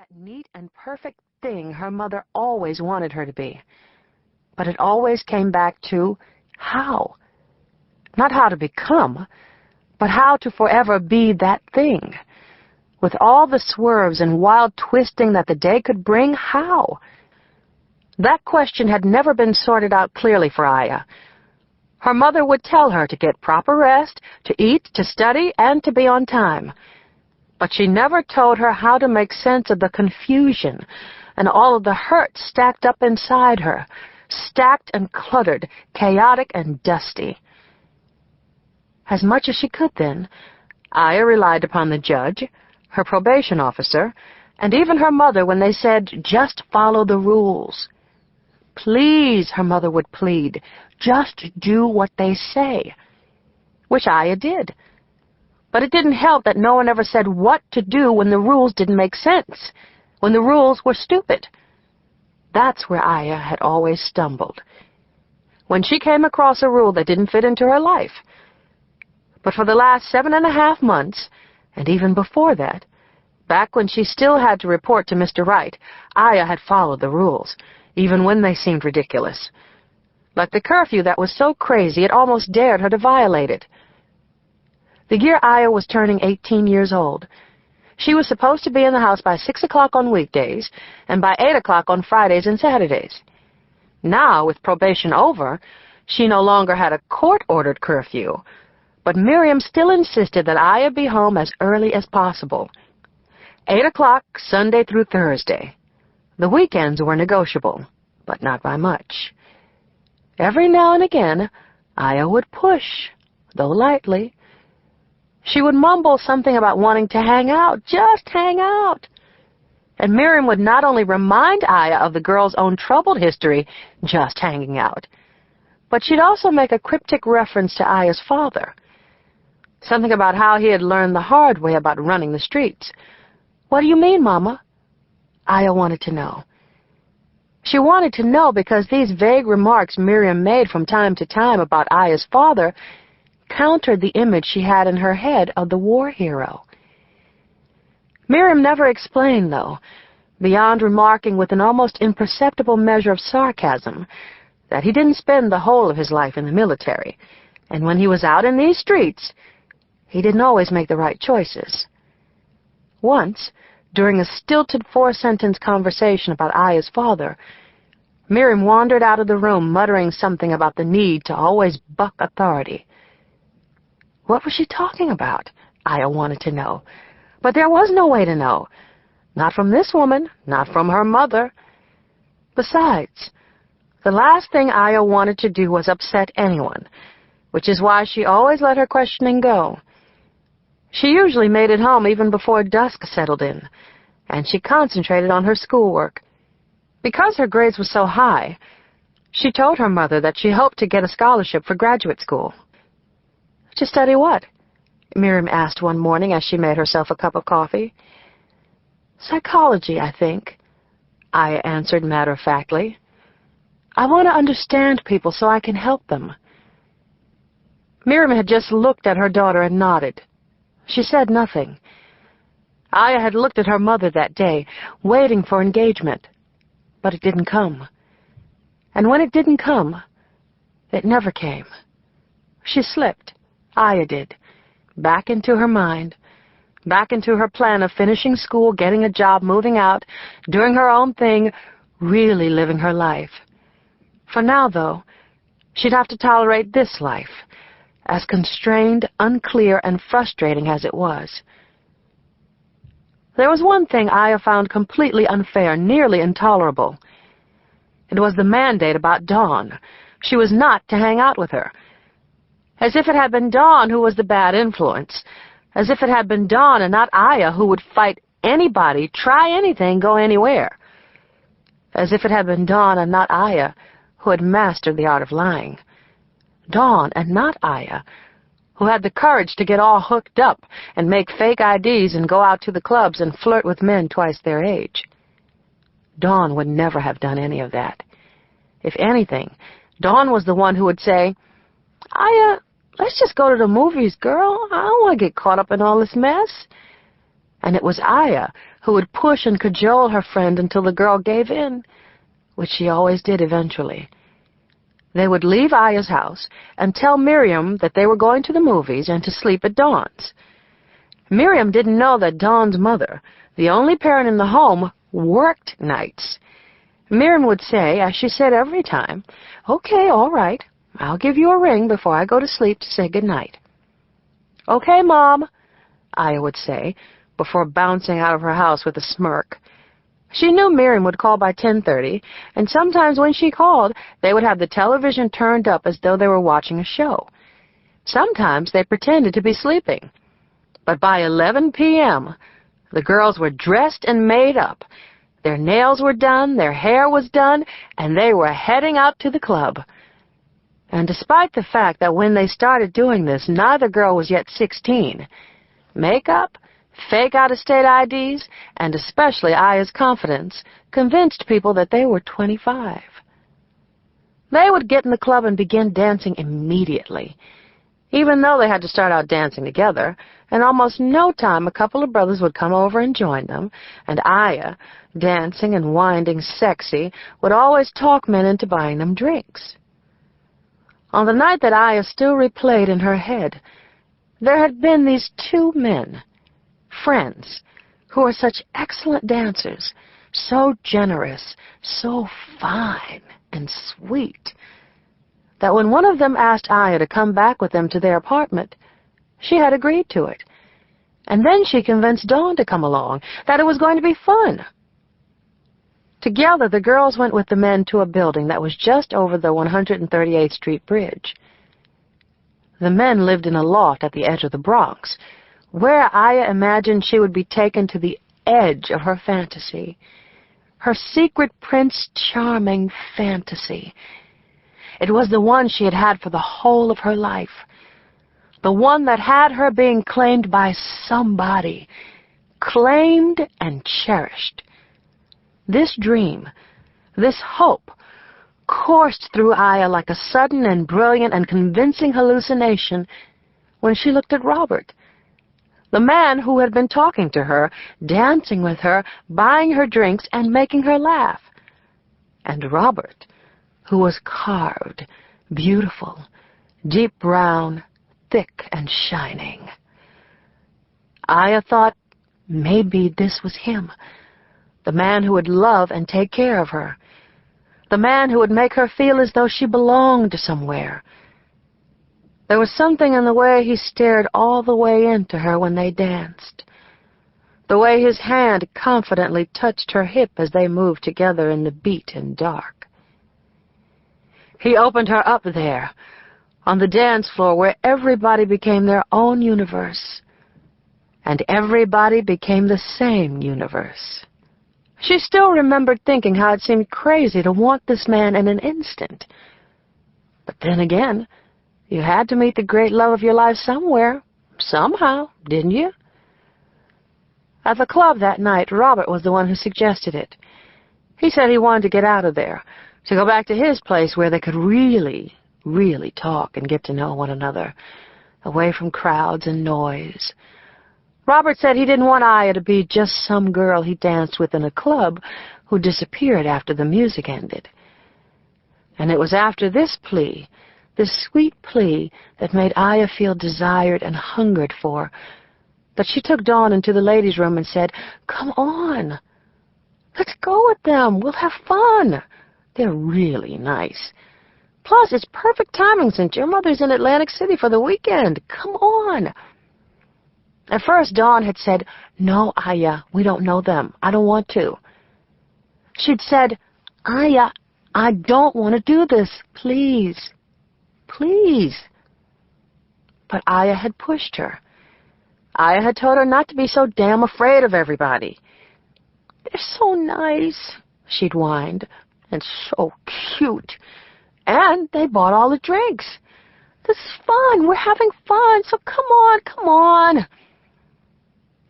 That neat and perfect thing her mother always wanted her to be. But it always came back to how. Not how to become, but how to forever be that thing. With all the swerves and wild twisting that the day could bring, how? That question had never been sorted out clearly for Aya. Her mother would tell her to get proper rest, to eat, to study, and to be on time. But she never told her how to make sense of the confusion and all of the hurt stacked up inside her, stacked and cluttered, chaotic and dusty. As much as she could then, Aya relied upon the judge, her probation officer, and even her mother when they said, "Just follow the rules." "Please," her mother would plead, "just do what they say." Which Aya did. But it didn't help that no one ever said what to do when the rules didn't make sense, when the rules were stupid. That's where Aya had always stumbled. When she came across a rule that didn't fit into her life. But for the last 7.5 months, and even before that, back when she still had to report to Mr. Wright, Aya had followed the rules, even when they seemed ridiculous. Like the curfew that was so crazy it almost dared her to violate it. The year Aya was turning 18 years old, she was supposed to be in the house by 6 o'clock on weekdays and by 8 o'clock on Fridays and Saturdays. Now, with probation over, she no longer had a court-ordered curfew, but Miriam still insisted that Aya be home as early as possible. 8 o'clock, Sunday through Thursday. The weekends were negotiable, but not by much. Every now and again, Aya would push, though lightly. She would mumble something about wanting to hang out, just hang out. And Miriam would not only remind Aya of the girl's own troubled history, just hanging out, but she'd also make a cryptic reference to Aya's father. Something about how he had learned the hard way about running the streets. "What do you mean, Mama?" Aya wanted to know. She wanted to know because these vague remarks Miriam made from time to time about Aya's father countered the image she had in her head of the war hero. Miriam never explained, though, beyond remarking with an almost imperceptible measure of sarcasm that he didn't spend the whole of his life in the military, and when he was out in these streets, he didn't always make the right choices. Once, during a stilted 4-sentence conversation about Aya's father, Miriam wandered out of the room muttering something about the need to always buck authority. What was she talking about? Aya wanted to know. But there was no way to know. Not from this woman, not from her mother. Besides, the last thing Aya wanted to do was upset anyone, which is why she always let her questioning go. She usually made it home even before dusk settled in, and she concentrated on her schoolwork. Because her grades were so high, she told her mother that she hoped to get a scholarship for graduate school. "To study what?" Miriam asked one morning as she made herself a cup of coffee. "Psychology, I think," Aya answered matter-of-factly. "I want to understand people so I can help them." Miriam had just looked at her daughter and nodded. She said nothing. Aya had looked at her mother that day, waiting for engagement, but it didn't come. And when it didn't come, it never came. She slipped, Aya did, back into her mind, back into her plan of finishing school, getting a job, moving out, doing her own thing, really living her life. For now, though, she'd have to tolerate this life, as constrained, unclear, and frustrating as it was. There was one thing Aya found completely unfair, nearly intolerable. It was the mandate about Dawn. She was not to hang out with her. As if it had been Dawn who was the bad influence. As if it had been Dawn and not Aya who would fight anybody, try anything, go anywhere. As if it had been Dawn and not Aya who had mastered the art of lying. Dawn and not Aya, who had the courage to get all hooked up and make fake IDs and go out to the clubs and flirt with men twice their age. Dawn would never have done any of that. If anything, Dawn was the one who would say, "Aya, let's just go to the movies, girl. I don't want to get caught up in all this mess." and it was Aya who would push and cajole her friend until the girl gave in, which she always did eventually. They would leave Aya's house and tell Miriam that they were going to the movies and to sleep at Dawn's. Miriam didn't know that Dawn's mother, the only parent in the home, worked nights. Miriam would say, as she said every time, "Okay, all right, I'll give you a ring before I go to sleep to say good night." "Okay, Mom," Aya would say, before bouncing out of her house with a smirk. She knew Miriam would call by 10:30, and sometimes when she called, they would have the television turned up as though they were watching a show. Sometimes they pretended to be sleeping. But by 11 p.m., the girls were dressed and made up. Their nails were done, their hair was done, and they were heading out to the club. And despite the fact that when they started doing this, neither girl was yet 16, makeup, fake out-of-state IDs, and especially Aya's confidence, convinced people that they were 25. They would get in the club and begin dancing immediately. Even though they had to start out dancing together, in almost no time a couple of brothers would come over and join them, and Aya, dancing and winding sexy, would always talk men into buying them drinks. On the night that Aya still replayed in her head, there had been these two men, friends, who were such excellent dancers, so generous, so fine and sweet, that when one of them asked Aya to come back with them to their apartment, she had agreed to it. And then she convinced Dawn to come along, that it was going to be fun. Together, the girls went with the men to a building that was just over the 138th Street Bridge. The men lived in a loft at the edge of the Bronx, where Aya imagined she would be taken to the edge of her fantasy, her secret Prince Charming fantasy. It was the one she had had for the whole of her life, the one that had her being claimed by somebody, claimed and cherished. This dream, this hope, coursed through Aya like a sudden and brilliant and convincing hallucination when she looked at Robert, the man who had been talking to her, dancing with her, buying her drinks, and making her laugh. And Robert, who was carved, beautiful, deep brown, thick and shining. Aya thought maybe this was him, the man who would love and take care of her, the man who would make her feel as though she belonged somewhere. There was something in the way he stared all the way into her when they danced, the way his hand confidently touched her hip as they moved together in the beat and dark. He opened her up there, on the dance floor where everybody became their own universe, and everybody became the same universe. She still remembered thinking how it seemed crazy to want this man in an instant. But then again, you had to meet the great love of your life somewhere, somehow, didn't you? At the club that night, Robert was the one who suggested it. He said he wanted to get out of there, to go back to his place where they could really talk and get to know one another, away from crowds and noise. Robert said he didn't want Aya to be just some girl he danced with in a club who disappeared after the music ended. And it was after this plea, this sweet plea that made Aya feel desired and hungered for, that she took Dawn into the ladies' room and said, "Come on, let's go with them. We'll have fun. They're really nice. Plus, it's perfect timing since your mother's in Atlantic City for the weekend. Come on." At first, Dawn had said, "No, Aya, we don't know them. I don't want to." She'd said, "Aya, I don't want to do this. Please, please." But Aya had pushed her. Aya had told her not to be so damn afraid of everybody. "They're so nice," she'd whined, "and so cute. And they bought all the drinks. This is fun. We're having fun, so come on, come on."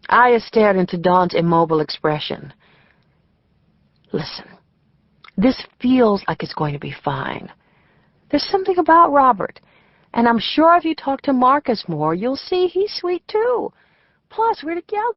Aya stared into Dawn's immobile expression. "Listen, this feels like it's going to be fine. There's something about Robert, and I'm sure if you talk to Marcus more, you'll see he's sweet too. Plus, we're together."